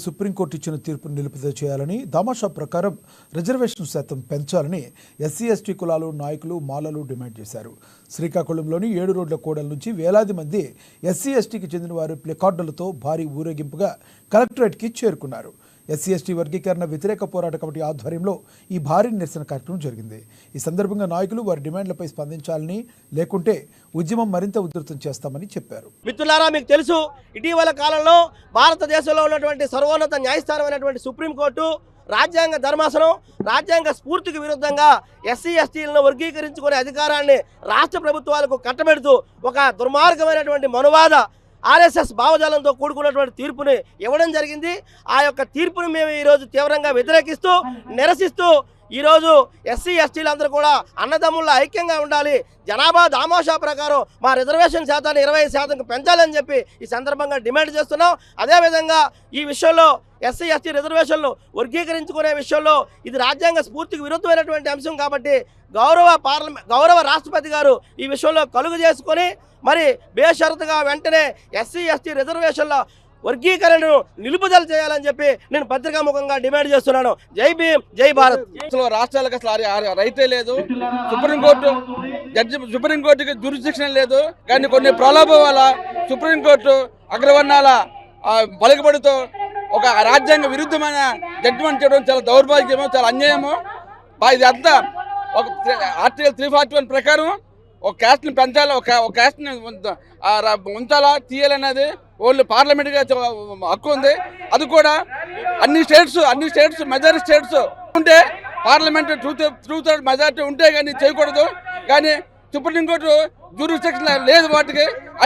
Supreme court ఇచ్చిన తీర్పును నిలుపుదల చేయాలని, దామాషా ప్రకారం రిజర్వేషన్ శాతం పెంచాలని ఎస్సీ ఎస్టీ కులాలు నాయకులు మాలలు డిమాండ్ చేశారు. శ్రీకాకుళంలోని 7 రోడ్ల కూడల నుంచి వేలాది మంది ఎస్సీ ఎస్టీకి చెందిన వారు ప్లకార్డులతో భారీ ఊరేగింపుగా కలెక్టరేట్కి చేరుకున్నారు. ఎస్సీ ఎస్టీ వర్గీకరణ వ్యతిరేక పోరాట కమిటీ ఆధ్వర్యంలో ఈ భారీ నిరసన కార్యక్రమం జరిగింది. ఈ సందర్భంగా నాయకులు వారి డిమాండ్లపై స్పందించాలని, లేకుంటే ఉద్యమం మరింత ఉధృతం చేస్తామని చెప్పారు. మిత్రులారా, మీకు తెలుసు, ఇటీవల కాలంలో భారతదేశంలో ఉన్నటువంటి సర్వోన్నత న్యాయస్థానమైనటువంటి సుప్రీంకోర్టు రాజ్యాంగ ధర్మాసనం రాజ్యాంగ స్ఫూర్తికి విరుద్ధంగా ఎస్సీ ఎస్టీలను వర్గీకరించుకునే అధికారాన్ని రాష్ట్ర ప్రభుత్వాలకు కట్టబెడుతూ ఒక దుర్మార్గమైనటువంటి మనువాద ఆర్ఎస్ఎస్ భావజాలంతో కూడుకున్నటువంటి తీర్పుని ఇవ్వడం జరిగింది. ఆ యొక్క తీర్పును మేము ఈరోజు తీవ్రంగా వ్యతిరేకిస్తూ నిరసిస్తూ ఈరోజు ఎస్సీ ఎస్టీలందరూ కూడా అన్నదమ్ముల్లో ఐక్యంగా ఉండాలి, జనాభా దామాషా ప్రకారం మా రిజర్వేషన్ శాతాన్ని 25% పెంచాలని చెప్పి ఈ సందర్భంగా డిమాండ్ చేస్తున్నాం. అదేవిధంగా ఈ విషయంలో ఎస్సీ ఎస్టీ రిజర్వేషన్లు వర్గీకరించుకునే విషయంలో ఇది రాజ్యాంగ స్ఫూర్తికి విరుద్ధమైనటువంటి అంశం కాబట్టి గౌరవ రాష్ట్రపతి గారు ఈ విషయంలో కలుగు చేసుకొని మరి బేషరతుగా వెంటనే ఎస్సీ ఎస్టీ రిజర్వేషన్ల వర్గీకరణను నిలుపుదల చేయాలని చెప్పి నేను పత్రికాముఖంగా డిమాండ్ చేస్తున్నాను. జై భీమ్, జై భారత్. రాష్ట్రాలకు అసలు రైతే లేదు. సుప్రీంకోర్టుకి జ్యూరిస్డిక్షన్ లేదు. కానీ కొన్ని ప్రలోభం వల్ల సుప్రీంకోర్టు అగ్రవర్ణాల పలుకుబడితో ఒక రాజ్యాంగ విరుద్ధమైన జడ్జిమెంట్ చేయడం చాలా దౌర్భాగ్యము, చాలా అన్యాయము. ఇది అంతా ఒక ఆర్టికల్ 341 ప్రకారం ఒక క్యాస్ట్ని పెంచాలి, ఒక క్యాస్ట్ని ఉంచాలా తీయాలనేది ఓన్లీ పార్లమెంట్గా హక్కు ఉంది. అది కూడా అన్ని స్టేట్స్ మెజారిటీ స్టేట్స్ ఉంటే పార్లమెంట్ 2/3 మెజారిటీ ఉంటే కానీ చేయకూడదు. కానీ సుప్రీంకోర్టు జ్యూరిస్డిక్షన్ లేదు వాటికి.